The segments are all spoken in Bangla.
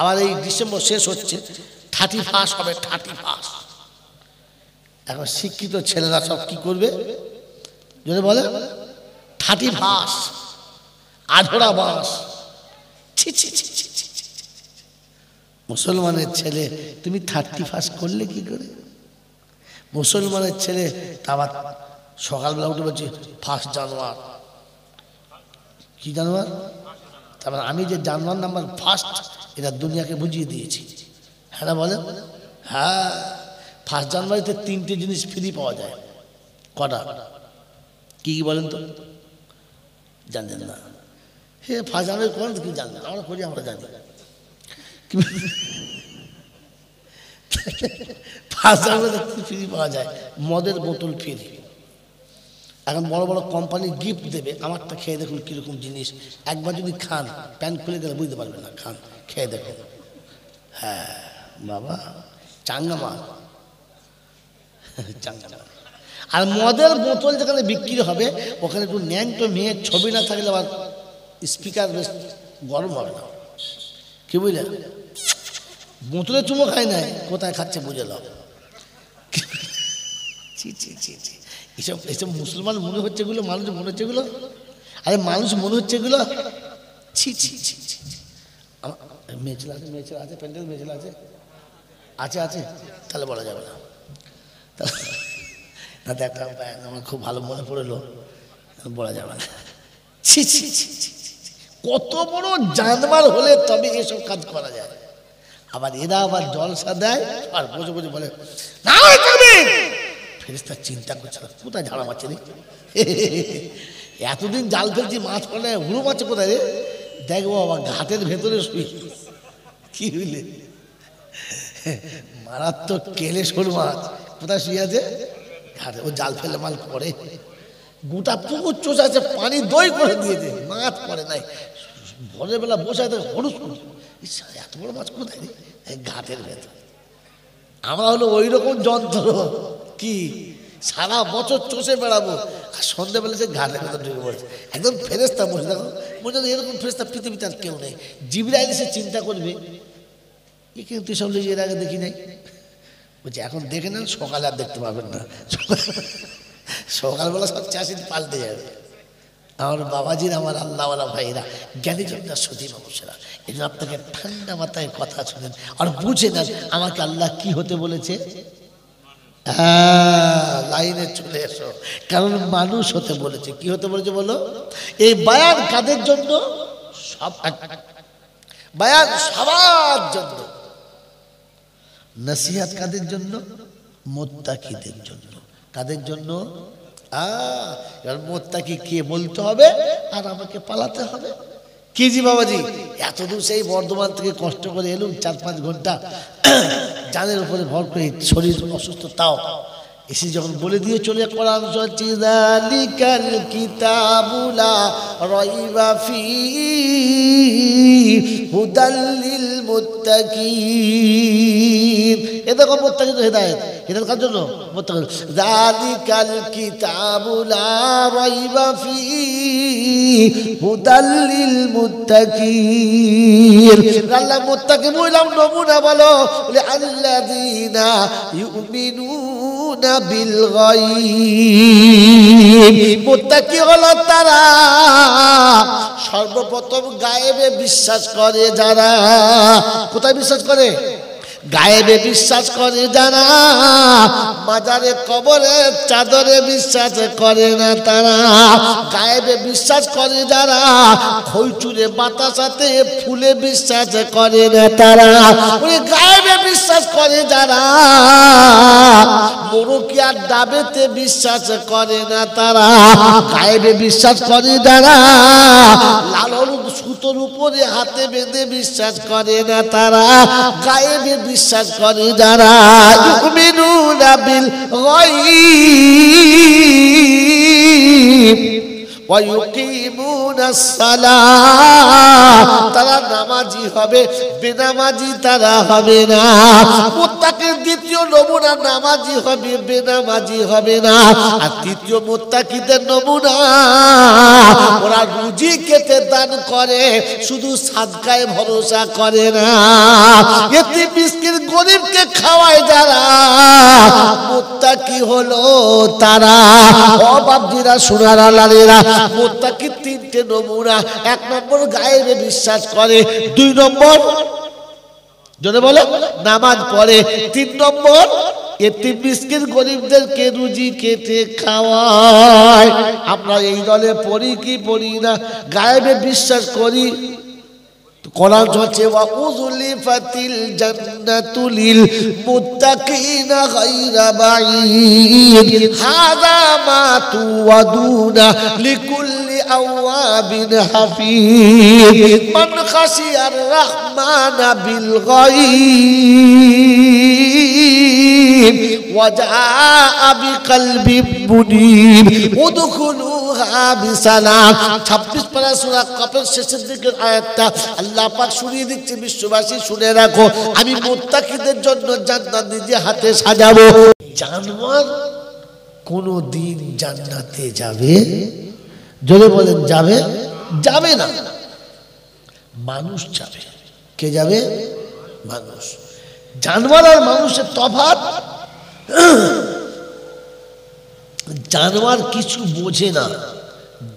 আবার এই ডিসেম্বর শেষ হচ্ছে 31 হবে 31। এখন শিক্ষিত ছেলেরা সব কি করবে যদি বলে 31 আধরা বাস। ছি ছি ছি ছি ছি ছি। মুসলমানের ছেলে তুমি 31 করলে কি করে? মুসলমানের ছেলে আবার সকালবেলা উঠে বলছে 1 জানুয়ারি। কি জানুয়ার? তারপর আমি যে জানুয়ার নাম্বার 1 এটা দুনিয়াকে বুঝিয়ে দিয়েছি। হ্যাঁ বলে হ্যাঁ 1 জানুয়ারিতে 3টে জিনিস ফ্রি পাওয়া যায়। কটা? কি কি বলেন তো? জানেন না? হে 1 জানুয়ারি করেন কি জানেন? আমরা করি, আমরা জানি। 1 জানুয়ারিতে ফ্রি পাওয়া যায় মদের বোতল ফ্রি। এখন বড় বড় কোম্পানি গিফট দেবে, আমারটা খেয়ে দেখুন কিরকম জিনিস। একবার যদি খান প্যান্ট খুলে গেলে বুঝতে পারবেন না, খান খেয়ে দেখুন। হ্যাঁ বাবা চাঙ্গা মাল, চাঙ্গা মাল। আর মদের বোতল যেখানে বিক্রি হবে ওখানে একটু ন্যাংটো মেয়ের ছবি না থাকলে আবার স্পিকার বেশ গরম হবে না। কি বুঝলেন? বোতলে চুমো খায় নাই, কোথায় খাচ্ছে বুঝে নাও। ছি ছি ছি ছি। এসব এসব মুসলমান মনে হচ্ছে এগুলো, মানুষ মনে হচ্ছে এগুলো, আরে মানুষ মনে হচ্ছে এগুলো। ছি ছি ছি ছি। মেয়েছিল আছে, মেয়েছিল আছে, প্যান্ডেল মেয়েছিল আছে, আছে আছে, তাহলে বলা যাবে না। তাতে একটা আমার খুব ভালো মনে পড়লো, বলা যাবে না। ছি ছি ছি ছি। কত বড় জানবার হলে তবে এসব কাজ করা যায়। আবার এরা আবার জলসা দেয় আর বসে বসে বলে না ফেরেশতা চিন্তা করছে কোথায় ঝাড়া মারছে রে, এতদিন জাল ফেলছি মাছ পড়ে হুড়ো মারছে কোথায় রে, দেখবো আবার ঘাটের ভেতরে শুই। কি হইলে মারাত্মক কেলে শোল মাছ কোথায় শুয়ে আছে ঘাটে, ও জাল ফেলে মাল পড়ে। গোটা পুকুর চোষা আছে, পানি দই করে দিয়েছে, মাছ পড়ে নাই। ভোরের বেলা বসে আছে হরুস করছে, এত বড় মাছ কোথায় রে, ঘাটের ভেতর। আমরা হলো ওই রকম যন্ত্র, কি সারা বছর চষে বেড়াবো আর সন্ধ্যেবেলা সে ঘাটের ভেতর ঢুকে পড়ছে। একদম ফেরেশতা বসে দেখো, বলছে এরকম ফেরেশতা পৃথিবীতে আর কেউ নেই। জিবরাইল এসে চিন্তা করবে এ কিন্তু সব লোক এর আগে দেখি নাই। বলছে এখন দেখে নেন, সকালে আর দেখতে পাবেন না, সকালবেলা সব চাষি পাল্টে যাবে। আমার বাবাজির, আমার আল্লাহওয়ালা ভাইরা, জ্ঞানীজনরা, সতী মানুষেরা, এই জন্য আপনাকে ঠান্ডা মাথায় কথা শুনেন আর বুঝে নেন আমাকে আল্লাহ কি হতে বলেছে। লাইনে চলে এসো, কারণ মানুষ হতে বলেছে। কি হতে বলেছে বলো? এই বায়ান কাদের জন্য? সব বায়ান সবার জন্য। নসিহত কাদের জন্য? মুত্তাকিদের জন্য। কাদের জন্য? এবার মুত্তাকি কে বলতে হবে আর আমাকে পালাতে হবে। কি জি বাবাজি, এতদূর সেই বর্ধমান থেকে কষ্ট করে এলুম 4-5 ঘন্টা জানের উপরে ভর করে, শরীর অসুস্থ, তাও এসে যখন বলে দিয়ে চলে কোরআন চলছে যালিকাল কিতাবুলা রাইবা ফীহি হুদাল লিল মুত্তাকিন। এ দেখো মুত্তাকিন হেদায়েত, হেদায়েত কার জন্য? মুত্তাকিন। যালিকাল কিতাবুলা রাইবা ফীহি হুদাল লিল মুত্তাকিন। আল্লাহ মুত্তাকিন বললাম নমুনা বলো, বলে আল্লাযীনা ইউমিনুনা বিল গায়ব। মুত্তাকি হলো তারা সর্বপ্রথম গায়েবে বিশ্বাস করে যারা। কোথায় বিশ্বাস করে? গায়েবে বিশ্বাস করে যারা। মাজারে কবরে চাদরে বিশ্বাস করে না তারা। গায়েবে বিশ্বাস করে যারা। খৈচুরে বাতাসাতে ফুলে বিশ্বাস করে না তারা। ওই গায়েবে বিশ্বাস করে যারা। মোরকিয়ার ডাবেতে বিশ্বাস করে না তারা। গায়েবে বিশ্বাস করে যারা। লালন সুতোর উপরে হাতে বেঁধে বিশ্বাস করে না তারা। গায়েবে বিশ্বাস করে যারা। ইউমিনুনা বিল গায়ব ওয়া ইউকিমুনা ইয়াকিমুনাস সালাহ, তারা নামাজি হবে, বেনামাজি তারা হবে না। মুত্তাকির দ্বিতীয় নমুনা নামাজি হবে, বেনামাজি হবে না। আর তৃতীয় মুত্তাকিদের নমুনা, ওরা রুজি কেটে দান করে, শুধু সাদকায় ভরসা করে না। এতিম মিসকিন গরিবকে খাওয়ায় যারা, মুত্তাকি হলো তারা। ও বাপজিরা, সোনারা, লালেরা, মুত্তাকির তিনটে নমুনা। এক নম্বর গায়েবে বিশ্বাস করে, দুই নম্বর যদি বলে নামাজ পড়ে, তিন নম্বর এতিম মিসকিন গরিবদেরকে রুজি কেটে খাওয়ায়। আমরা এই দলে পড়ি কি পড়ি না? গায়েবে বিশ্বাস করি। কোরআন হচ্ছে ওয়া উযলিফাতিল জান্নাতু লিল মুত্তাকিনা গায়রা বাঈদ, হাযা মা তুআদুনা লিকুল্লি আওয়াবিন হাফিজ, মান খাশিয়ার রাহমানা বিল গায়ব ওয়া জাআ বিকলবিন মুনীব উদখুলুহা বিসালাম। 26 পারা সূরা কাফের শেষের দিকের আয়াতটা আল্লাহ পাক শুনিয়ে দিচ্ছে, বিশ্ববাসী শুনে রাখো, আমি মুত্তাকিদের জন্য জান্নাত নিজে হাতে সাজাবো। জানোয়ার কোনো দিন জান্নাতে যাবে? যদি বলেন যাবে, যাবে না। মানুষ যাবে। কে যাবে? মানুষ। জানোয়ার আর মানুষের তফাৎ, জানোয়ার কিছু বোঝে না,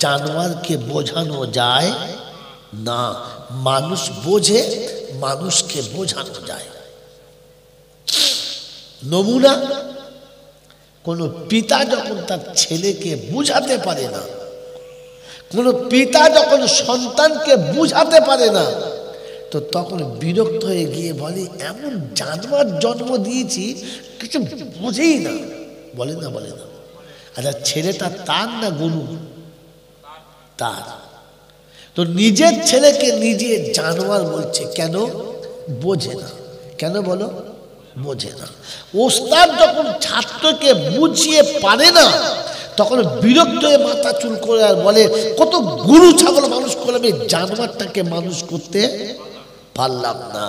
জানোয়ারকে বোঝানো যায় না। মানুষ বোঝে, মানুষকে বোঝানো যায়। নমুনা, কোন পিতা যখন তার ছেলেকে বুঝাতে পারে না, কোন পিতা যখন সন্তানকে বুঝাতে পারে না, তো তখন বিরক্ত হয়ে গিয়ে বলে এমন জানোয়ার জন্ম দিয়েছি কিছু বোঝেই না। বলে না? বলে না? আচ্ছা, ছেলেটা তার না গরু? তার। তো নিজের ছেলেকে নিজে জানোয়ার বলছে কেন? বোঝে না। কেন বলো? বোঝে না। ওস্তাদ যখন ছাত্রকে বুঝিয়ে পারে না, তখন বিরক্ত হয়ে মাথা চুল করে আর বলে কত গরু ছাগল মানুষ করলাম, এই জানোয়ারটাকে মানুষ করতে পারলাম না।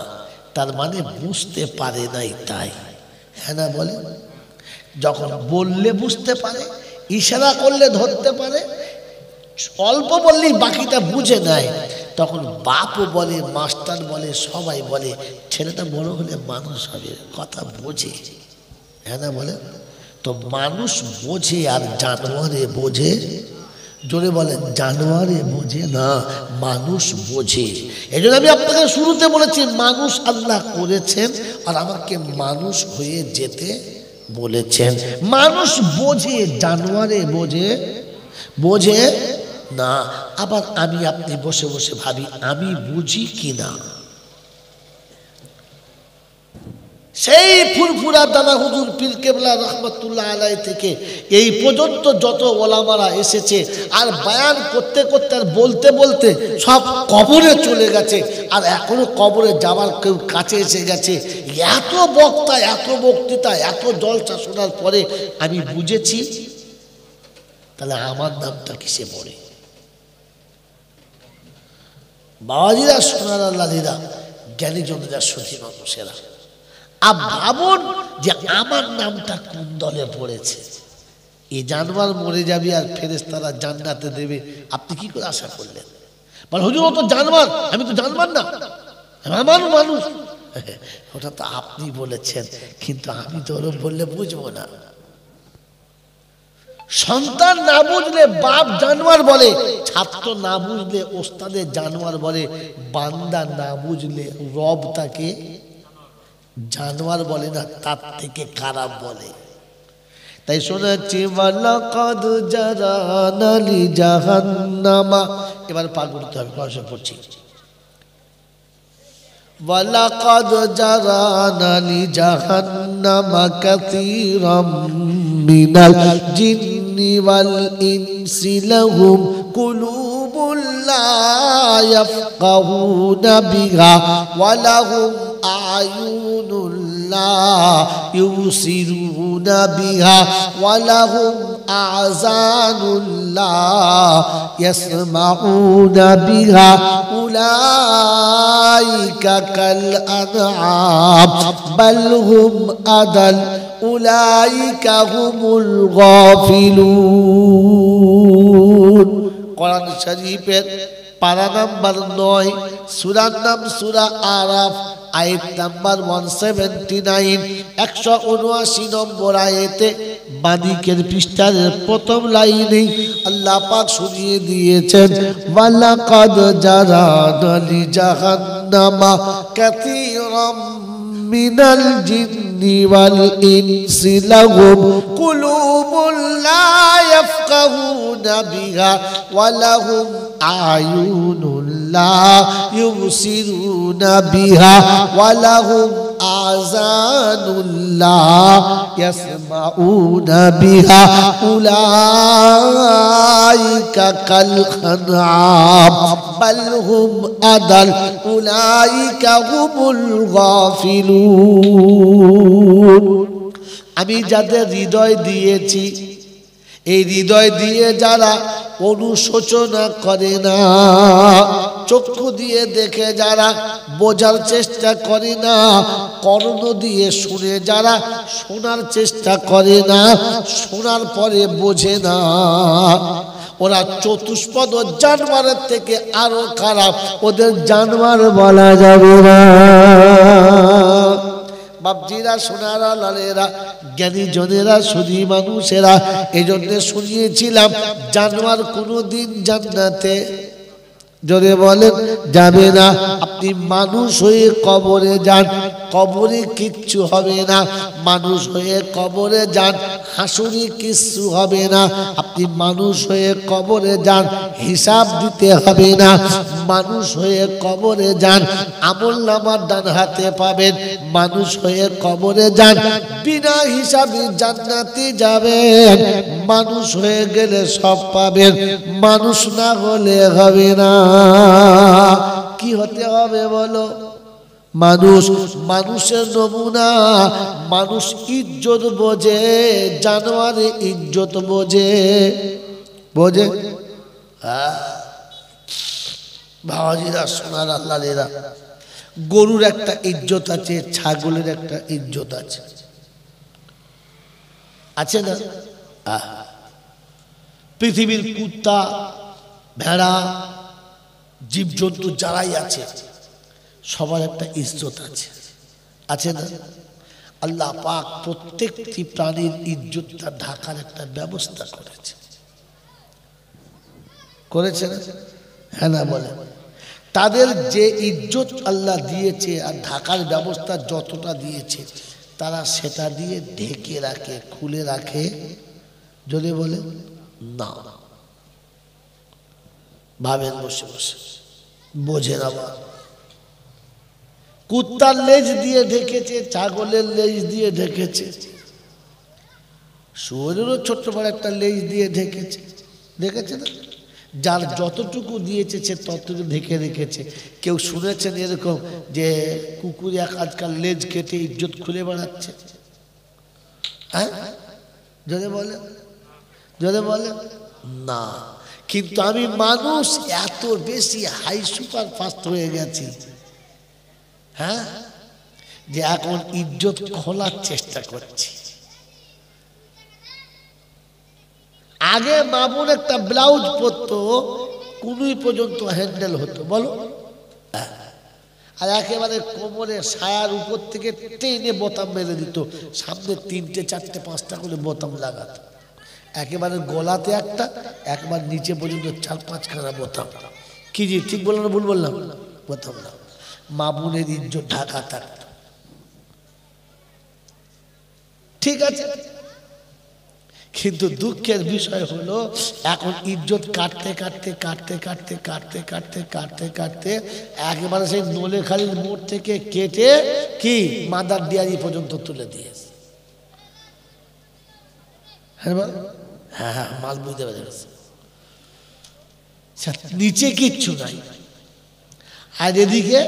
তার মানে বুঝতে পারে নাই, তাই। হ্যাঁ না বলে? যখন বললে বুঝতে পারে, ইশারা করলে ধরতে পারে, অল্প বললেই বাকিটা বুঝে নেয়, তখন বাপও বলে, মাস্টার বলে, সবাই বলে ছেলেটা বড় হলে মানুষ হবে, কথা বোঝে। হ্যাঁ না বলে? তো মানুষ বোঝে আর জানোয়ারে বোঝে। জোরে বলেন, জানোয়ারে বোঝে না, মানুষ বোঝে। এই জন্য আমি আপনাকে শুরুতে বলেছি, মানুষ আল্লাহ করেছেন আর আমাকে মানুষ হয়ে যেতে বলেছেন। মানুষ বোঝে, জানোয়ারে বোঝে বোঝে না। আবার আমি আপনি বসে বসে ভাবি আমি বুঝি কিনা। সেই ফুরফুরা দানা হুজুর পীর কেবলা রহমতুল্লাহ আলাইহি থেকে এই পর্যন্ত যত ওলামারা এসেছে, আর বয়ান করতে করতে আর বলতে বলতে সব কবরে চলে গেছে, আর এখনো কবরে যাওয়ার কেউ কাছে এসে গেছে। এত বক্তা, এত বক্তৃতা, এত জলসা শোনার পরে আমি বুঝেছি, তাহলে আমার নামটা কিসে পড়ে? বাবাজিরা, সোনার আল্লাহরা, জ্ঞানী জনেরা, সতী মানুষেরা, ভাবুন যে আমার নামটা কোন দলে পড়েছে। এই জানোয়ার মরে যাবে আর ফেরেশতারা জান্নাতে দেবে, আপনি কি করে আশা করলেন? বল হুজুর ও তো জানোয়ার, আমি তো জানোয়ার না, আমার মানুষ। ওটা তো আপনি বলেছেন, কিন্তু আমি তো ওরকম বললে বুঝবো না। সন্তান না বুঝলে বাপ জানোয়ার বলে, ছাত্র না বুঝলে ওস্তাদের জানোয়ার বলে, বান্দা না বুঝলে রব তাকে জানোয়ার বলে না, তার থেকে খারাপ বলে। তাই শোনাচ্ছি, ওয়ালাকাদ জারানা লি জাহান্নামা। এবার পার করতে হবে, পড়াশোনা পড়ছি। ওয়ালাকাদ জারানা লি জাহান্নামা কাসীরাম মিনাল জিন্নি ওয়াল ইনসি লাহুম কুলুবুল লা ইয়াফকাহুনা বিহা ওয়া লাহুম আয়ুনুল লা ইউসিরুনা বিহা ওয়া লাহুম আযানুন লা ইয়াসমাউনা বিহা উলাইকা কাল আনআম বাল হুম আদাল উলাইকা হুমুল গাফিলুন। কোরআন শরীফের পারা নাম্বার 9, সূরার নাম সূরা আরাফ, আয়াত নাম্বার 179, 179 নম্বর আয়াতে বাদিকের পৃষ্ঠার প্রথম লাইনে আল্লাহ পাক শুনিয়ে দিয়েছেন, ওয়ালাকাদ জারানা লি জাহান্নামা কাসীরাম মিনাল জিন্নি ওয়াল ইনসি লাহুম কুলুবুন লা ইয়াফকাহুনা বিহা ওয়া লাহুম আয়ুনুন লা ইউবসিরুনা বিহা ওয়া লাহুম আযানুন লা ইয়াসমাউনা বিহা উলাইকা কাল আনআম বাল হুম আদাল উলাইকা হুমুল গাফিলুন। আমি যাদের হৃদয় দিয়েছি, এই হৃদয় দিয়ে যারা অনুশোচনা করে না, চক্ষু দিয়ে দেখে যারা বোঝার চেষ্টা করে না, কর্ণ দিয়ে শুনে যারা শোনার চেষ্টা করে না, শোনার পরে বোঝে না, ওরা চতুষ্পদ জানোয়ারের থেকে আরো খারাপ, ওদের জানোয়ার বলা যাবে না। বাপজিরা, সোনারা, লালেরা, জ্ঞানী জনেরা, সুধী মানুষেরা, এই জন্য শুনিয়েছিলাম জানোয়ার কোনোদিন জান্নাতে, জোরে বলেন, যাবে না। আপনি মানুষ হয়ে কবরে যান, কবরে কিচ্ছু হবে না। মানুষ হয়ে কবরে যান, হাসুরি কিচ্ছু হবে না। আপনি মানুষ হয়ে কবরে যান, হিসাব দিতে হবে না। মানুষ হয়ে কবরে যান, আমলনামার ডান হাতে পাবেন। মানুষ হয়ে কবরে যান, বিনা হিসাবে জান্নাতে যাবেন। মানুষ হয়ে গেলে সব পাবেন, মানুষ না হলে হবে না। কি হতে হবে বলো? মানুষ, মানুষের নমুনা। মানুষ ইজ্জত বোঝে, জানোয়ারে ইজ্জত বোঝে, বোঝে। বাবাজিরা, সোনার আল্লাহেরা, গরুর একটা ইজ্জত আছে, ছাগলের একটা ইজ্জত আছে, আছে না? পৃথিবীর কুত্তা, ভেড়া, জীবজন্তু যারাই আছে সবার একটা ইজ্জত আছে, আছে না? আল্লাহ পাক প্রত্যেকটি প্রাণীর ইজ্জতটা ঢাকার একটা ব্যবস্থা করেছে, করেছে না? হ্যাঁ না বলে? তাদের যে ইজ্জত আল্লাহ দিয়েছে আর ঢাকার ব্যবস্থা যতটা দিয়েছে, তারা সেটা দিয়ে ঢেকে রাখে, খুলে রাখে, যদি বলে না। ভাবেন বসে বসে, বোঝে না। কুত্তার লেজ দিয়ে ঢেকেছে, ছাগলের লেজ দিয়ে ঢেকেছে, শুয়োরেরও ছোট্ট বড় একটা লেজ দিয়ে ঢেকেছে, দেখেছে না? যার যতটুকু দিয়েছে সে ততটুকু ঢেকে রেখেছে। কেউ শুনেছেন এরকম যে কুকুরে আজকাল লেজ কেটে ইজ্জত খুলে বেড়াচ্ছে? হ্যাঁ, যদি বলে, যদি বলে না। কিন্তু আমি মানুষ এত বেশি হাই সুপার ফাস্ট হয়ে গেছি, হ্যাঁ, যে এখন ইজ্জত খোলার চেষ্টা করছি। আগে মামুন একটা ব্লাউজ পরতো, কুনুই পর্যন্ত হ্যান্ডেল হতো, বলো, আর একেবারে কোমরে সায়ার উপর থেকে টেনে বোতাম মেরে দিত, সামনে 3টে 4টে 5টা করে বোতাম লাগাতো, একেবারে গলাতে একটা, একবার নিচে পর্যন্ত 4-5খানা বোতাম। কি জি, ঠিক বললাম না ভুল বললাম? বোতাম না। মামুনের ইজ্জত ঢাকা থাকত, ঠিক আছে। কিন্তু দুঃখের বিষয় হলো এখন ইজ্জত কাটতে কাটতে কাটতে কাটতে কাটতে কাটতে কাটতে কাটতে একেবারে সেই নোলেখালির মোড় থেকে কেটে কি মাদার ডিয়ারি পর্যন্ত তুলে দিয়েছে। হ্যাঁ হ্যাঁ, মাল বুঝতে পেরেছে, নিচে কিচ্ছু নাই। আর এদিকে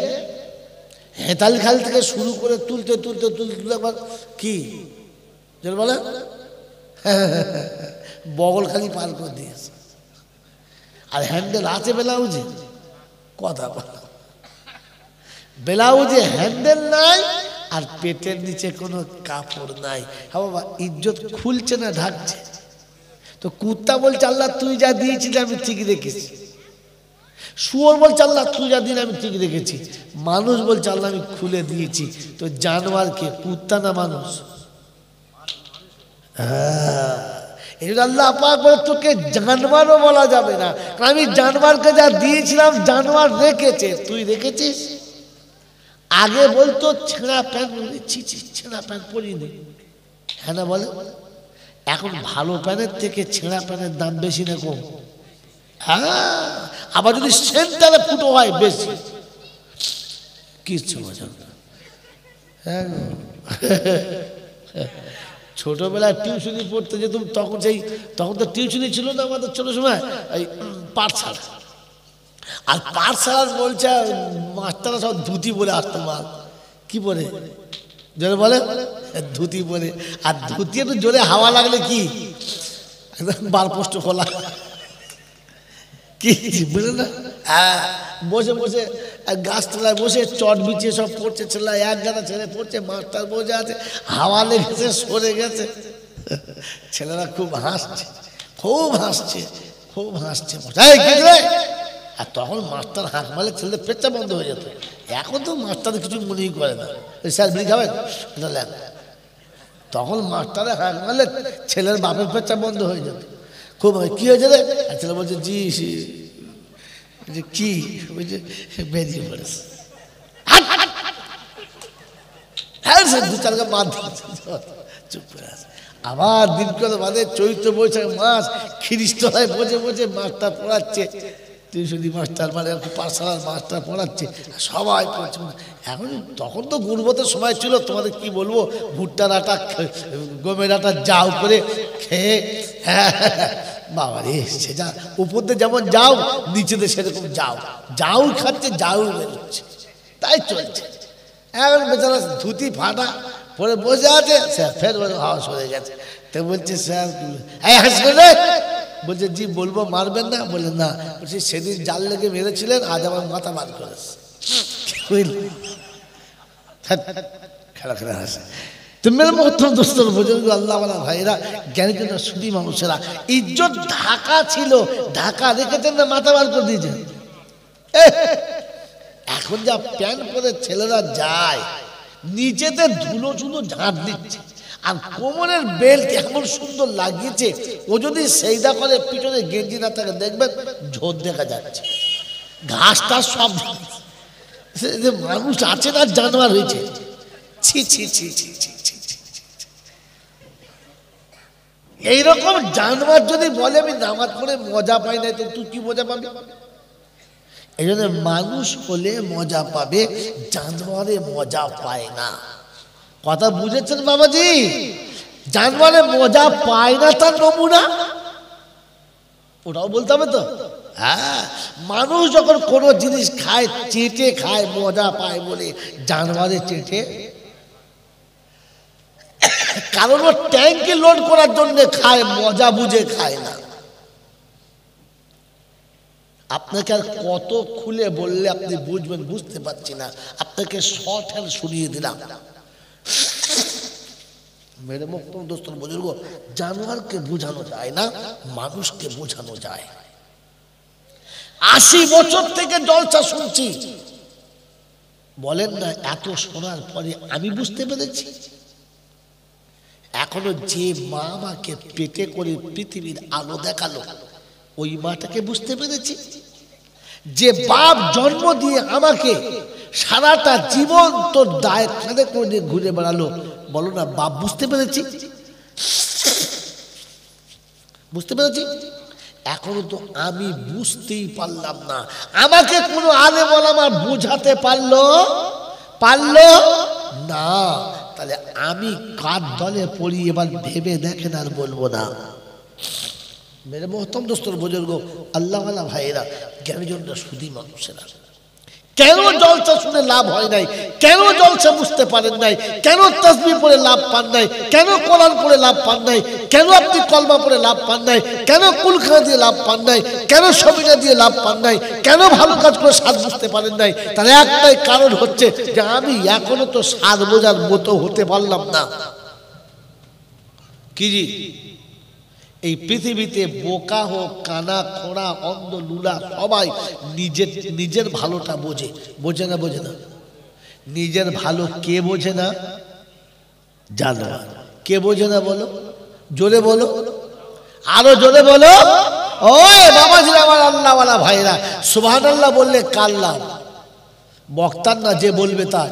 হেতালি খাল থেকে শুরু করে তুলতে তুলতে তুলতে তুলতে একবার কি যেন বলে বগলখালি পার করে দিয়েছে। আর হ্যান্ডেল আছে ব্লাউজে, কথা বলা, ব্লাউজে হ্যান্ডেল নাই আর পেটের নিচে কোনো কাপড় নাই। হ্যাঁ বাবা, ইজ্জত খুলছে না ঢাকছে? তো কুত্তা বলছে আল্লাহ তুই যা দিয়েছিস আমি ঠিক রেখেছি। শুয়োর বলছে আল্লাহ তুই যা দিন আমি ঠিক রেখেছি। মানুষ বলছে আল্লাহ আমি খুলে দিয়েছি। তো জানোয়ারকে, কুত্তা না মানুষ? এই আল্লাহ পাক বলে তোকে জানোয়ারও বলা যাবে না, কারণ আমি জানোয়ারকে যা দিয়েছিলাম জানোয়ার রেখেছে, তুই রেখেছিস। আগে বলতো ছেঁড়া প্যান্ট, ছেঁড়া প্যান্ট পরিনি, হ্যাঁ না বলে? এখন ভালো প্যান্টের থেকে ছেঁড়া প্যান্টের দাম বেশি না কম? হ্যাঁ, আবার যদি সেন্টারে ফুটো হয় বেশি, কিচ্ছু বোঝা না। হ্যাঁ, ছোটবেলায় টিউশনি পড়তে যেতাম, তখন তো টিউশনি ছিল না আমাদের ছোট সময়, এই পাঠশালা। আর পাঠশালার বলছে মাস্টাররা সব ধুতি বলে আসতো, মাল কি পরে জোরে বলে, ধুতি পরে। আর ধুতি একটু জোরে হাওয়া লাগলে কি একদম বারপোস্ট খোলা, কি বুঝলেন না? হ্যাঁ, বসে বসে গাছতলায় বসে চট বিছিয়ে সব পড়ছে ছেলে, এক গাদা ছেলে পড়ছে, মাস্টার বসে আছে, হাওয়া লেগেছে সরে গেছে, ছেলেরা খুব হাসছে, খুব হাসছে, খুব হাসছে। আর তখন মাস্টার হাঁক মারলে ছেলেদের পেটটা বন্ধ হয়ে যেত। এখন তো মাস্টার কিছু মনেই করে না, স্যার বিড়ি খাবেন, তখন মাস্টারে হাঁক মারলে ছেলের বাপের পেটটা বন্ধ হয়ে যেত। খুব কি হয়েছে রে? ছেলে বলছে জি কি বলছে, বেরিয়ে পড়েছে, দু চারকে বাদ চুপ করে আছে। আবার দিন করে বাদে চৈত্র বৈশাখ মাস খ্রিস্টরায় বসে বসে মাস্টার পড়াচ্ছে, টিউশনি মাস্টার মানে পাঠশালার মাস্টার পড়াচ্ছে, সবাই পড়ছে। এখন তখন তো গুরবতের সময় ছিল, তোমাদের কি বলবো, ভুট্টার আটা গমের আটা জাউ করে খেয়ে, হ্যাঁ বাবা রে, সে যা উপর দিয়ে যেমন যাও নিচেতে সেরকম যাও খাচ্ছে, যাও বেরোচ্ছে, তাই চলছে। এখন বেচারা ধুতি ফাটা পরে বসে আছে, স্যার ফের হাওয়া সরে গেছে। তো বলছে স্যার হাসবে, বলছে জি বলবো, মারবেন না? বলে না। বলছি সেদিন জাল লেগে মেরেছিলেন, আজ আমার মাথা বার করেছে, খেলা খেলা হাসে। তো মেরে মহত্তম দোস্তর বুজুর্গ আল্লাহওয়ালা ভাইরা, জ্ঞানীজনরা, সুধী মানুষেরা, ইজ্জত ঢাকা ছিল, ঢাকা রেখেছেন না মাথা বার করে দিয়েছেন। এখন যা প্যান্ট পরে ছেলেরা যায়, নিচেতে ধুলো শুধু ঝাঁট দিচ্ছে, আর কোমরের বেল্ট এমন সুন্দর লাগিয়েছে, ও যদি সেইদা করে পিছনে গেঞ্জি না থাকে দেখবেন ঝোর দেখা যাচ্ছে, ঘাসটা সব। মানুষ আছে না জানোয়ার হয়েছে, ছি ছি ছি ছি ছি ছি। এইরকম জানোয়ার যদি বলে আমি নামাজ পড়ে মজা পাই না, তো তুই কি মজা পাবি? এই জন্য মানুষ হলে মজা পাবে, জানোয়ারে মজা পায় না। কথা বুঝেছেন বাবাজি? জানোয়ারে মজা পায় না তার নমুনা ওটাও বলতে হবে তো। হ্যাঁ, মানুষ যখন কোনো জিনিস খায়, চেটে খায়, মজা পায় বলে, জানোয়ারে চেটে, কারণ ও ট্যাঙ্কে লোড করার জন্য খায়, মজা বুঝে খায় না। আপনাকে আর কত খুলে বললে আপনি বুঝবেন, বুঝতে পারছি না, আপনাকে শর্ট হ্যান্ড শুনিয়ে দিলাম। মেরে মুক্তম দোস্তর বুজুর্গ, জানোয়ারকে বোঝানো যায় না, মানুষকে বোঝানো যায়। 80 বছর থেকে জলসা শুনছি, বলেন না এত শোনার পরে আমি বুঝতে পেরেছি, এখনো যে মা আমাকে পেটে করে পৃথিবীর আলো দেখালো, ওই মাটাকে বুঝতে পেরেছি। যে বাপ জন্ম দিয়ে আমাকে সারাটা জীবন তোর দায়ের কাঁধে করে ঘুরে বেড়ালো, বলো না বাপ বুঝতে পেরেছি, বুঝতে পেরেছি। এখনো তো আমি বুঝতেই পারলাম না, আমাকে কোনো আলেম ওলামা বুঝাতে পারলো না। তাহলে আমি কার দলে পড়ি এবার ভেবে দেখেন, আর বলবো না। মেরে মোহতম দোস্তর বুজুর্গ আল্লাহওয়ালা ভাইয়েরা, জ্ঞানীজনরা, সুধী মানুষেরা, কেন জলসা শুনে লাভ হয় নাই, কেন জলসা বুঝতে পারেন নাই, কেন তাসবিহ পড়ে লাভ পান নাই, কেন কোরআন পড়ে লাভ পান নাই, কেন আপনি কলমা পড়ে লাভ পান নাই, কেন কুলখানা দিয়ে লাভ পান নাই, কেন সবিনা দিয়ে লাভ পান নাই, কেন ভালো কাজ করে স্বাদ বুঝতে পারেন নাই? তার একটাই কারণ হচ্ছে যে আমি এখনো তো স্বাদ বোঝার মতো হতে পারলাম না। কি জি, এই পৃথিবীতে বোকা হোক, কানা, খোঁড়া, অন্ধ, লুলা, সবাই নিজের নিজের ভালোটা বোঝে। বোঝে না? বোঝে না? নিজের ভালো কে বোঝে না? জানোয়ার। কে বোঝে না বলো? জোরে বলো, আরো জোরে বলো। ওই বাবাজি আমার আল্লাহওয়ালা ভাইরা, সুবহানাল্লাহ বললে কার লাভ? বক্তার না, যে বলবে তার।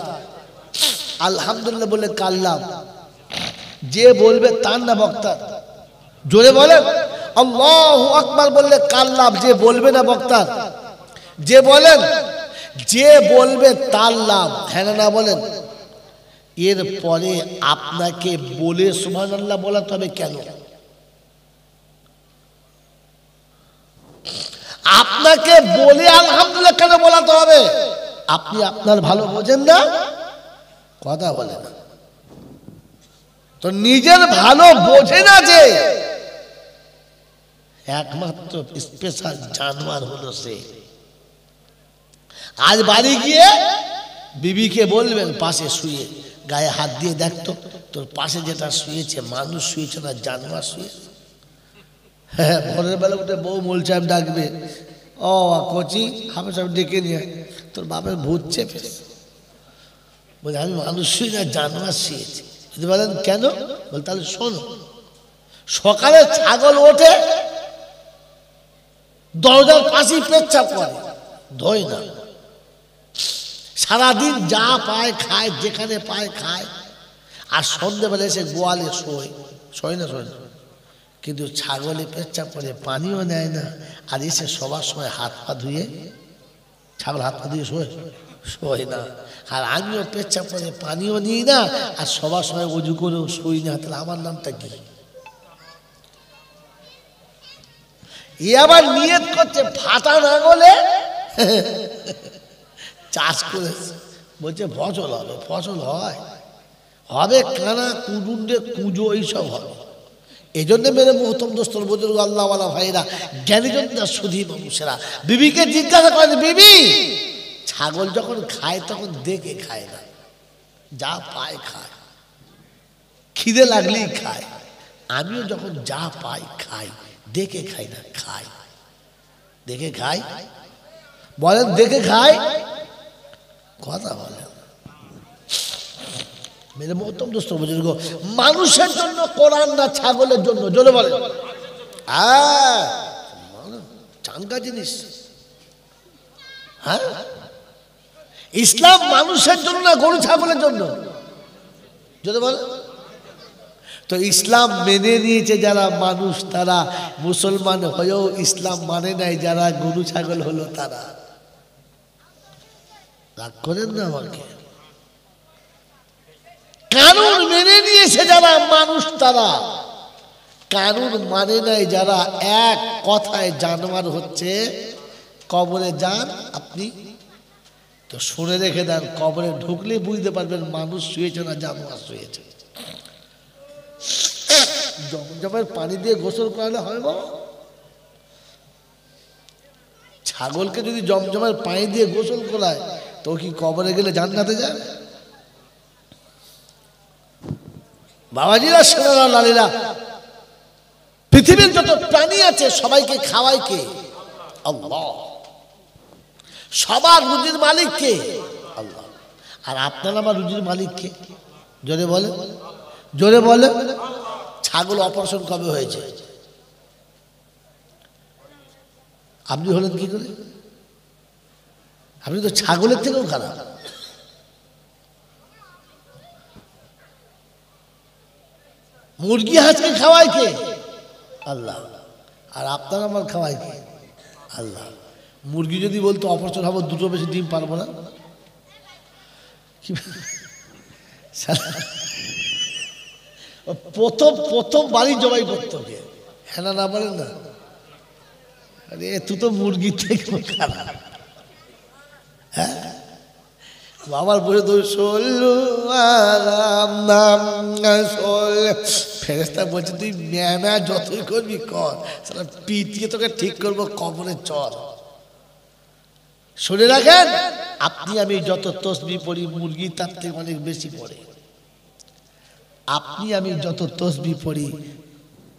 আলহামদুলিল্লাহ বললে কার লাভ? যে বলবে তার না, বক্তার। জোরে বলেন আল্লাহু আকবার বললে কার লাভ? যে বলবে না, বক্তার। যে বলেন, যে বলবে তার লাভ। হ্যাঁ না বলেন? এরপরে আপনাকে বলে সুবহানাল্লাহ বলাতে হবে কেন? আপনাকে বলে আলহামদুলিল্লাহ কেন বলাতে হবে? আপনি আপনার ভালো বোঝেন না, কথা বলেন। তো নিজের ভালো বোঝে না যে, একমাত্র স্পেশাল জানোয়ার হলো সে। আজ বাড়ি গিয়ে বিবিকে বলবেন, পাশে শুয়ে গায়ে হাত দিয়ে দেখতো তোর পাশে যেটা শুয়েছে মানুষ শুয়েছে না জানোয়ার শুয়েছে। হ্যাঁ, ভোরের বেলা উঠে বউ মোল সাহেব ডাকবে, ও কচি হাফে সাহেব ডেকে নিয়ে, তোর বাপের ভূত চেপেছে। বলে আমি মানুষ শুই না, জানোয়ার শুয়েছি। যদি বলেন কেন, বল তাহলে শোনো। সকালে ছাগল ওঠে, দরজার পাশেই পেচ্ছাপ করে, ধোয় না। সারাদিন যা পায় খায়, যেখানে পায় খায়, আর সন্ধ্যেবেলা এসে গোয়ালে শোয়। শোয় না? শোয় না। কিন্তু ছাগলে পেচ্ছাপ করে, পানিও নেয় না, আর এসে সবার সময় হাত পা ধুয়ে, ছাগল হাত পা ধুয়ে শোয়? শোয় না। আর আমিও পেচ্ছাপ করে পানিও নিই না, আর সবার সময় অজু করেও শোই না। তাহলে আমার নামটা কি? এ আবার নিয়ত করছে ফাটা নাঙলে চাষ করেছে, বলছে ফসল হবে। ফসল হয়? হবে কানা, কুডুন্ডে, কুজো, এইসব হবে। এই জন্য মেরে মোহতম দোস্তর বুজুর্গ আল্লাহওয়ালা ভাইরা, জ্ঞানীজন সুধী মানুষেরা বিবিকে জিজ্ঞাসা করেন, বিবি ছাগল যখন খায় তখন দেখে খায় না, যা পায় খায়, খিদে লাগলেই খায়। আমিও যখন যা পাই খাই, দেখে খাই না, খাই। দেখে খাই? বলেন দেখে খাই? কথা বলেন। মেরে মোহতম দোস্ত বুজুর্গ, মানুষের জন্য কোরআন না ছাগলের জন্য? জোরে বলেন। হ্যাঁ, চাঙ্গা জিনিস। হ্যাঁ, ইসলাম মানুষের জন্য না গরু ছাগলের জন্য? জোরে বলেন। তো ইসলাম মেনে নিয়েছে যারা মানুষ, তারা মুসলমান হয়েও ইসলাম মানে নাই যারা গরু ছাগল হলো তারা। রাগ করেন না আমাকে। কানুন মেনে নিয়েছে যারা মানুষ, তারা কানুন মানে নাই যারা। এক কথায় জানোয়ার হচ্ছে, কবরে যান আপনি তো শুনে রেখে দেন, কবরে ঢুকলে বুঝতে পারবেন মানুষ শুয়েছে না জানোয়ার শুয়েছে। জমজমের পানি দিয়ে গোসল করালে হয় বাবা? ছাগলকে যদি জমজমের পানি দিয়ে গোসল করায় তো কি কবরে গেলে জান্নাতে যায়? বাবাজিরা, সোনারা, লালীরা, পৃথিবীর যত প্রাণী আছে সবাইকে খাওয়ায় কে? আল্লাহ। সবার রুজির মালিক কে? আল্লাহ। আর আপনার আমার রুজির মালিক কে? জোরে বলে, জোরে বলে। ছাগল অপারেশন কবে হয়েছে? আপনি হলেন কি করে? আপনি তো ছাগলের থেকেও খারাপ। মুরগি হাঁসকে খাওয়ায় কে? আল্লাহ। আর আপনার আমার খাওয়ায় কে? আল্লাহ। মুরগি যদি বলতো অপারেশন হবো, দুটো বেশি ডিম পারবো না, প্রথম বাড়ি জবাই করতো কে? হ্যাঁ না বলেন না? আরে তুই তো মুরগি থেকে খারাপ। হ্যাঁ, আবার বলে তো ফেরেশতা বলছে তুই ম্যামা যতই করবি কর, পিটিয়ে তোকে ঠিক করবো, কবরে চল। শুনে রাখেন, আপনি আমি যত তসবিহ পড়ি মুরগি তার থেকে অনেক বেশি পড়ে। আপনি আমি যত তসবিহ পড়ি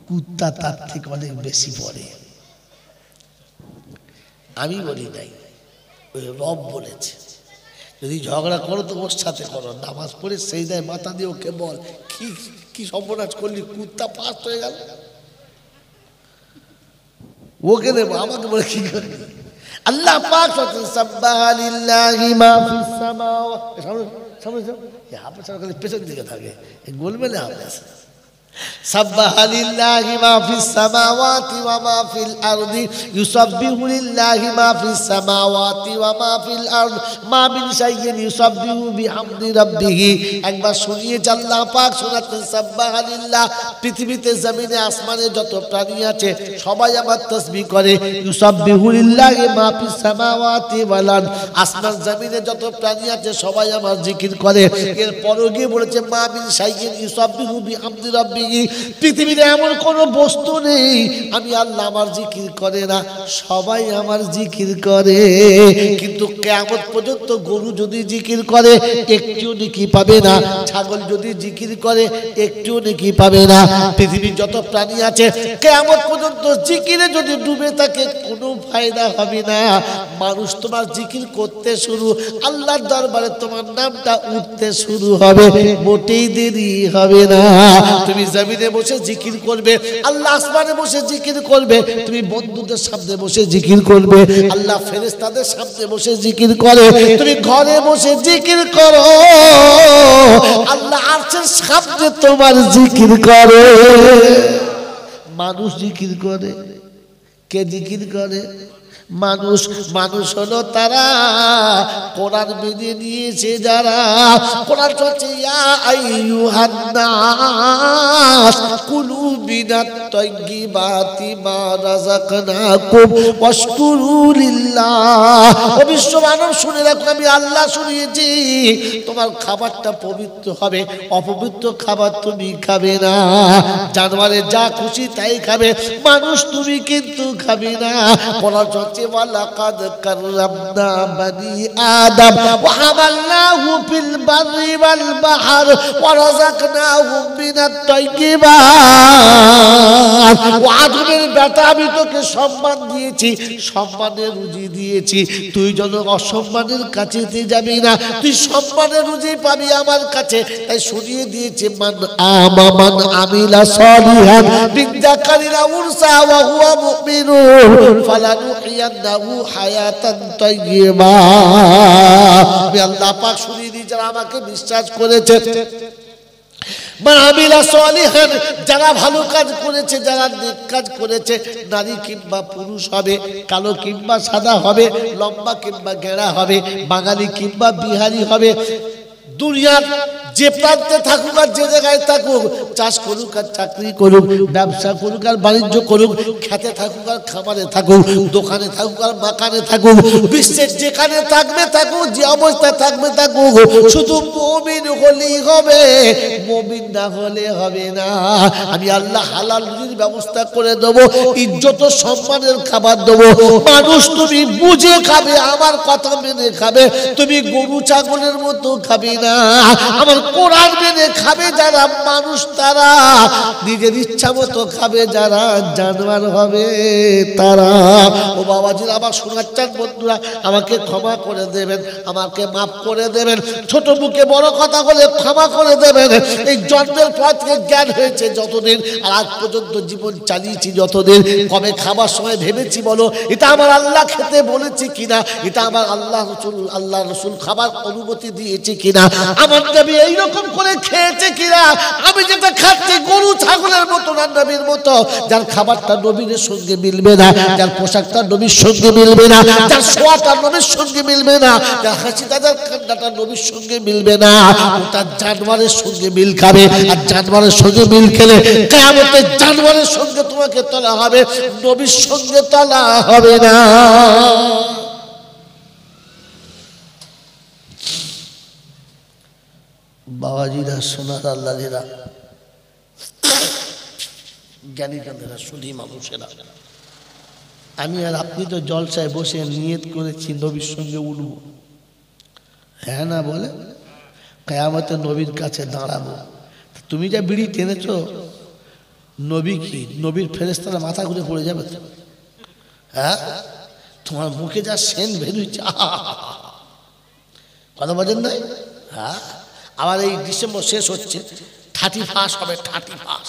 কুত্তা তার থেকে অনেক বেশি পড়ে। আমি বলি নাই, ওই রব বলেছে। যদি ঝগড়া করো তো ওর সাথে করো, নামাজ পড়ে সেই দেয় মাথা দিয়ে ওকে বল কি কি সর্বনাশ করলি, কুত্তা ফাস্ট হয়ে গেল। ওকে দেবো, আমাকে বলে কি করবি। আল্লাহ পাক সাব্বাহা লিল্লাহি মা ফিস সামাওয়াতি, সামনে সামনে পেছন দিকে থাকে, গোলমেলে হাফেজ। সাব্বাহা লিল্লাহি মা ফিস সামাওয়াতি ওয়া মা ফিল আরদি, ইউসাব্বিহু লিল্লাহি মা ফিস সামাওয়াতি ওয়া মা ফিল আরদ, মা মিন শাইইন ইউসাব্বিহু বিহামদি রাব্বিহি। একবার শুনিয়েছে আল্লাহ পাক, শোনাতেন সাব্বাহা লিল্লাহ, পৃথিবীতে জমিনে আসমানে যত প্রাণী আছে সবাই আমার তাসবিহ করে। ইউসাব্বিহু লিল্লাহি মা ফিস সামাওয়াতি ওয়াল আরদ, আসমান জমিনে যত প্রাণী আছে সবাই আমার জিকির করে। এরপরও গিয়ে বলেছে মা মিন শাইইন ইউসাব্বিহু বিহামদি রাব্বিহি, পৃথিবীতে এমন কোন বস্তু নেই আমি আল্লাহ আমার জিকির করে না, সবাই আমার জিকির করে। কিন্তু কিয়ামত পর্যন্ত গরু যদি জিকির করে একটুও নেকি পাবে না, ছাগল যদি জিকির করে একটুও নেকি পাবে না। পৃথিবীর যত প্রাণী আছে কিয়ামত পর্যন্ত জিকিরে যদি ডুবে থাকে কোনো ফায়দা হবে না। মানুষ তোমার জিকির করতে শুরু, আল্লাহর দরবারে তোমার নামটা উঠতে শুরু হবে, মোটেই দেরি হবে না। তুমি জমিনে বসে জিকির করবে, আল্লাহ আসমানে বসে জিকির করবে। তুমি বন্ধুদের সামনে বসে জিকির করবে, আল্লাহ ফেরেশতাদের সামনে বসে জিকির করে। তুমি ঘরে বসে জিকির করো, আল্লাহ আরশের সামনে তোমার জিকির করে। মানুষ জিকির করে, কে জিকির করে? মানুষ। মানুষ হলো তারা কোরআন মেনে নিয়েছে যারা। কোরআন হচ্ছে ইয়া আইয়ুহান নাস কুলু মিনাত তাইয়্যিবাতি মা রাযাকনাকুম ওয়াশকুরু লিল্লাহ। ও বিশ্ব মানব শুনে রাখো, আমি আল্লাহ শুনিয়েছি তোমার খাবারটা পবিত্র হবে, অপবিত্র খাবার তুমি খাবে না। জানোয়ারে যা খুশি তাই খাবে, মানুষ তুমি কিন্তু খাবে না। কোরআন ওয়ালাকাদ কাররামনা বানি আদম ওয়া হামালনাহু ফিল বাররি ওয়াল বাহর ওয়া রাযাকনাহুম মিনাত তাইয়্যিবাত। ও আদমের বেটা, আমি তোকে সম্মান দিয়েছি, সম্মানের রুজি দিয়েছি, তুই যেন অসম্মানের কাছে যাবি না, তুই সম্মানের রুজি পাবি আমার কাছে। তাই শুনিয়ে দিয়েছে মান আমিলা সালিহান মিন যাকারিন আও উনসা ওয়া হুয়া মুমিনুন ফালানুহিয়ান্নাহু হায়াতান তাইয়্যিবা। আমি আল্লাহ পাক শুনিয়ে দিই যারা আমাকে বিশ্বাস করেছে, যারা ভালো কাজ করেছে, যারা নেক কাজ করেছে, নারী কিংবা পুরুষ হবে, কালো কিংবা সাদা হবে, লম্বা কিংবা গেঁড়া হবে, বাঙালি কিংবা বিহারি হবে, দুনিয়ার যে প্রান্তে থাকুক আর যে জায়গায় থাকুক, চাষ করুক আর চাকরি করুক, ব্যবসা করুক আর বাণিজ্য করুক, খেতে থাকুক আর খামারে থাকুক, দোকানে থাকুক আর মাকানে থাকুক, বিশ্বের যেখানে থাকবে থাকুক, যে অবস্থায় থাকবে থাকুক, শুধু মুমিন হলেই হবে, মুমিন না হলে হবে না। আমি আল্লাহ হালাল রুজির ব্যবস্থা করে দেবো, ইজ্জত সম্মানের খাবার দেবো। মানুষ তুমি বুঝে খাবে, আমার কথা মেনে খাবে, তুমি গরু ছাগলের মতো খাবে না। আমার কোরআন মেনে খাবে যারা মানুষ, তারা নিজের ইচ্ছা মতো খাবে যারা জানোয়ার হবে তারা। ও বাবাজিরা, আমার শোনার চান বন্ধুরা, আমাকে ক্ষমা করে দেবেন, আমাকে মাফ করে দেবেন, ছোট মুখে বড় কথা বলে ক্ষমা করে দেবেন। এই জন্মের পর থেকে জ্ঞান হয়েছে যতদিন, আর আজ পর্যন্ত জীবন চালিয়েছি যতদিন, কবে খাবার সময় ভেবেছি বলো এটা আমার আল্লাহ খেতে বলেছি কিনা, এটা আমার আল্লাহ রসুল খাবার অনুমতি দিয়েছে কিনা, আমার নবী এইরকম করে খেয়েছে কিনা। আমি যেটা খাচ্ছি গরু ছাগলের মতো না, নবীর মতো। যার খাবারটা নবীর সঙ্গে মিলবে না, যার পোশাকটা নবীর সঙ্গে মিলবে না, যার শোয়াটা নবীর সঙ্গে মিলবে না, যার হাসিটা যার কান্নাটা নবীর সঙ্গে মিলবে না, ওটা জানোয়ারের সঙ্গে মিল খাবে। আর জানোয়ারের সঙ্গে মিল খেলে কিয়ামতে জানোয়ারের সঙ্গে তোমাকে তোলা হবে, নবীর সঙ্গে তোলা হবে না। বাবাজিরা, সোনার আল্লাহেরা, জ্ঞানীজনেরা, সুধী মানুষেরা, আমি আর আপনি তো জলসায় বসে নিয়ত করেছি নবীর সঙ্গে উঠব। হ্যাঁ না বলে? কিয়ামতে নবীর কাছে দাঁড়াবো। তুমি যা বিড়ি টেনেছ, নবী কি? নবীর ফেরেশতারা মাথা ঘুরে পড়ে যাবে তো। হ্যাঁ, তোমার মুখে যা সেন বেরোচ্ছে, কথা বলেন নাই? হ্যাঁ, আবার এই ডিসেম্বর শেষ হচ্ছে, 31 হবে, 31।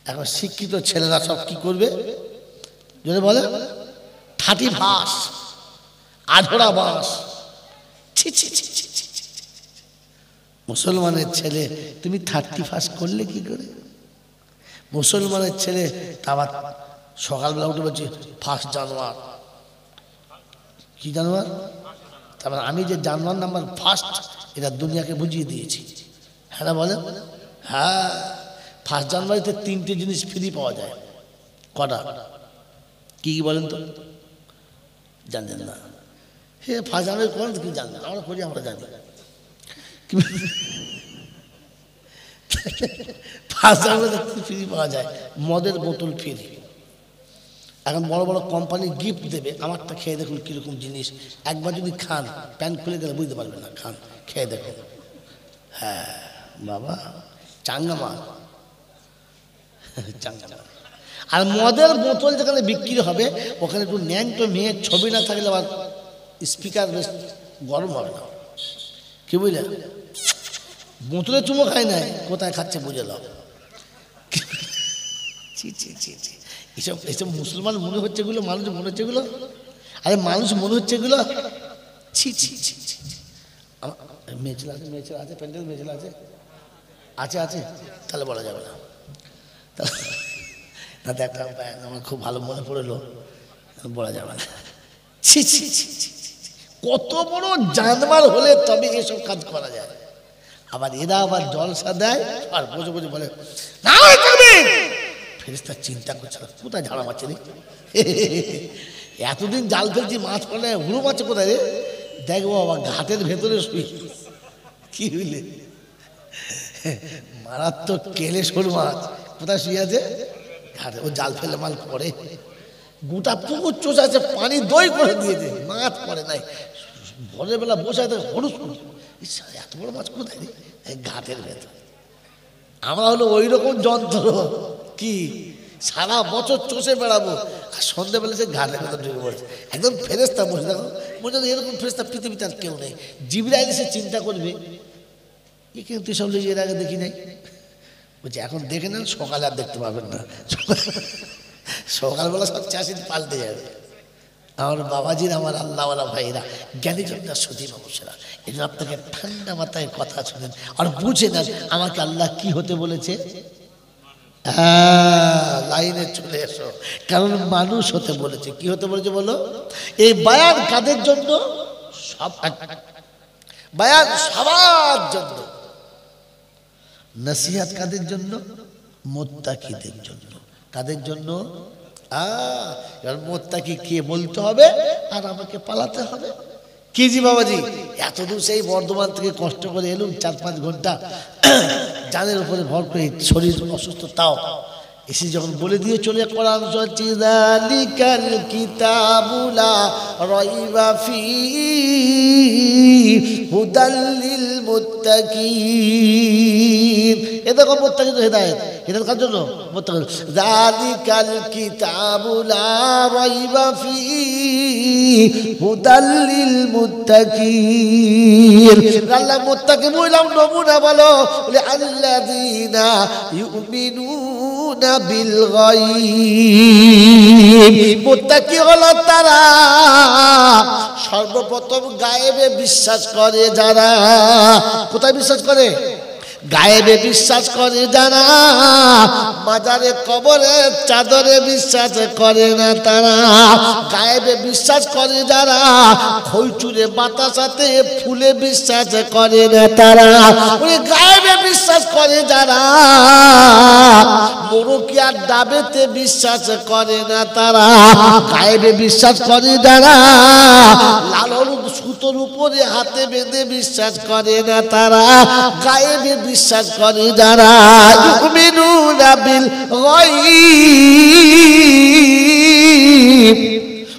এখন শিক্ষিত ছেলেরা সব কি করবে যদি বলে 31 আধরা বাস। ছি ছি ছি ছি ছি ছি। মুসলমানের ছেলে তুমি 31 করলে কি করে? মুসলমানের ছেলে আবার সকালবেলা উঠে বলছে 1 জানুয়ারি। কি জানুয়ারি? তারপর আমি যে জানুয়ারি নাম্বার 1 এটা দুনিয়াকে বুঝিয়ে দিয়েছি। হ্যাঁ না বলেন? হ্যাঁ, 1 জানুয়ারিতে 3টে জিনিস ফ্রি পাওয়া যায়। কটা? কি কি বলেন তো? জানেন না? হে 1 জানুয়ারি করেন কি জানেন? আমরা করি, আমরা জানি। 1 জানুয়ারিতে ফ্রি পাওয়া যায়, মদের বোতল ফ্রি। এখন বড় বড় কোম্পানি গিফট দেবে, আমারটা খেয়ে দেখুন কিরকম জিনিস। একবার যদি খান, প্যান্ট খুলে গেলে বুঝতে পারবেন না, খান, খেয়ে দেখুন। হ্যাঁ বাবা, চাঙ্গা মাল, চাঙ্গা মাল। আর মদের বোতল যেখানে বিক্রি হবে, ওখানে একটু ন্যাংটো মেয়ের ছবি না থাকলে আবার স্পিকার বেশ গরম হবে না। কি বুঝলে? বোতলে চুমো খায় নাই, কোথায় খাচ্ছে বুঝে নাও। ছি ছি ছি ছি, এসব এসব মুসলমান মনে হচ্ছে এগুলো, মানুষ মনে হচ্ছে এগুলো, আরে মানুষ মনে হচ্ছে এগুলো। ছি ছি ছি ছি। মেয়েছিল আছে, মেয়েছিল আছে, প্যান্ডেল মেয়েছিল আছে, আছে আছে, তাহলে বলা যাবে না। তাতে একটা আমার খুব ভালো মনে পড়লো, বলা যাবে না। ছি ছি ছি ছি, কত বড় জানমার হলে তবে এসব কাজ করা যায়। আবার এরা আবার জলসা দেয় আর বসে বসে বলে না করবে। ফেরেশতা চিন্তা করছে কোথায় ঝাড়া মারছে রে, এতদিন জাল ফেলছি মাছ পড়ে, হুড়ো মারছে কোথায় রে? দেখবো আবার ঘাটের ভেতরে শুই। কি হইলে? মারাত্মক কেলে শোল মাছ কোথায় শুয়ে আছে? ঘাটে। ও জাল ফেলে মাল পড়ে, গোটা পুকুর চোষ আছে, পানি দই করে দিয়েছে, মাছ পড়ে নাই। ভোরের বেলা বসে আছে, হলুস এত বড় মাছ কোথায় রে? ঘাটের ভেতর। আমরা হলো ওই রকম যন্ত্র, কি সারা বছর চষে বেড়াবো, আর সন্ধ্যেবেলা সে ঘাটের ভেতর ঢুকে পড়েছে। একদম ফেরেশতা বসে, দেখো বলছে এরকম ফেরেশতা পৃথিবীতে আর কেউ নেই। জিবরাইল এসে চিন্তা করবে, এ কিন্তু সব লোক এর আগে দেখি নাই। বলছে এখন দেখে নেন, সকালে আর দেখতে পাবেন না। সকালবেলা সব চাষি পাল্টে যাবে। আমার বাবাজির, আমার আল্লাহওয়ালা ভাইরা, জ্ঞানীজনরা, সতী মানুষেরা, এই জন্য আপনাকে ঠান্ডা মাথায় কথা শুনেন আর বুঝে নেন আমাকে আল্লাহ কি হতে বলেছে। হ্যাঁ, লাইনে চলে এসো, কারণ মানুষ হতে বলেছে। কি হতে বলেছে বলো? এই বায়ান কাদের জন্য? সব বায়ান সবার জন্য। নসিহত কাদের জন্য? মুত্তাকিদের জন্য। কাদের জন্য? এবার মুত্তাকি কে বলতে হবে আর আমাকে পালাতে হবে। কি জি বাবাজি, এত দূর সেই বর্ধমান থেকে কষ্ট করে এলুম, 4-5 ঘন্টা জানের উপরে ভর করে, শরীর অসুস্থ, তাও এসে যখন বলে দিয়ে চলে কোরআন চলছে, যালিকাল কিতাবু লা রাইবা ফীহি হুদাল লিল মুত্তাকিন। এ দেখো মুত্তাকিদের হেদায়েত, হেদায়েত কার জন্য? মুত্তাকিন। যালিকাল কিতাবু লা রাইবা ফীহি হুদাল লিল মুত্তাকিন। আল্লাহ মুত্তাকি বললাম নমুনা বলো, বলে আল্লাযীনা ইউমিনুনা বিল গায়ব। মুত্তাকি হলো তারা সর্বপ্রথম গায়েবে বিশ্বাস করে যারা। কোথায় বিশ্বাস করে? গায়েবে বিশ্বাস করে যারা। মাজারে, কবরে, চাদরে বিশ্বাস করে না তারা। গায়েবে বিশ্বাস করে যারা। খৈচুরে, বাতাসাতে, ফুলে বিশ্বাস করে না তারা। ওই গায়েব গায়েবে বিশ্বাস করে যারা, মুরুকিয়ার দাবেতে বিশ্বাস করে না তারা। গায়েবে বিশ্বাস করে যারা, লালন সুতোর উপরে হাতে বেঁধে বিশ্বাস করে না তারা। গায়েবে বিশ্বাস করে যারা, ইউমিনুনা বিল গায়ব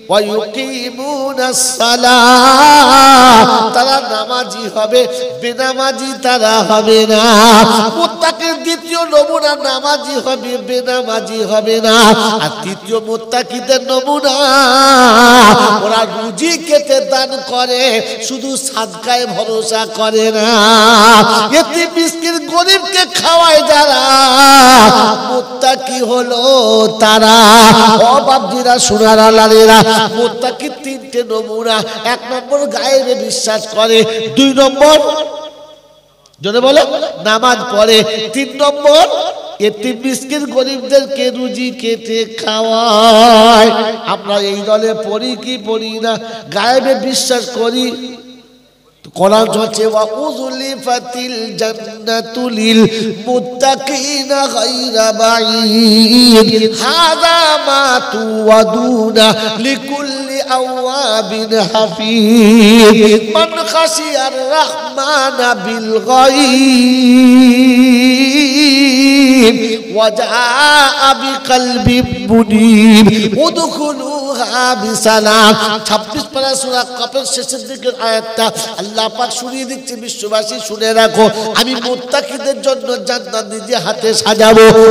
ওয়া ইউকিমুনাস সালাহ, তারা নামাজি হবে, বেনামাজি তারা হবে না। মুত্তাকির দ্বিতীয় নমুনা নামাজি হবে, বেনামাজি হবে না। আর তৃতীয় মুত্তাকিদের নমুনা, ওরা রুজি কেটে দান করে, শুধু সাদকায় ভরসা করে না। এতিম মিসকিন গরিবকে খাওয়ায় যারা, মুত্তাকি হলো তারা। ও বাপজিরা, সোনারা লালেরা, মুত্তাকি তিনটে নমুনা। এক নম্বর গায়েবে বিশ্বাস করে, দুই নম্বর যদি বলে নামাজ পড়ে, তিন নম্বর এতিম মিসকিন গরিবদেরকে রুজি কেটে খাওয়ায়। আমরা এই দলে পড়ি কি পড়ি না? গায়েবে বিশ্বাস করি। কোরআন বলছে ওয়া উযলিফাতিল জান্নাতু লিল মুত্তাকিনা গায়রা বাঈদ, হাযা মা তুআদুনা লিকুল্লি আওয়াবিন হাফিজ, মান খাশিয়ার রাহমানা বিল গায়ব ওয়া জাআ বিকলবিন মুনীব উদখুলুহা বিসালাম। 26 পারা সূরা কাফের শেষের দিকের আয়াতটা আল্লাহ পাক শুনিয়ে দিচ্ছে, বিশ্ববাসী শুনে রাখো, আমি মুত্তাকিদের জন্য জান্নাত নিজে হাতে সাজাবো।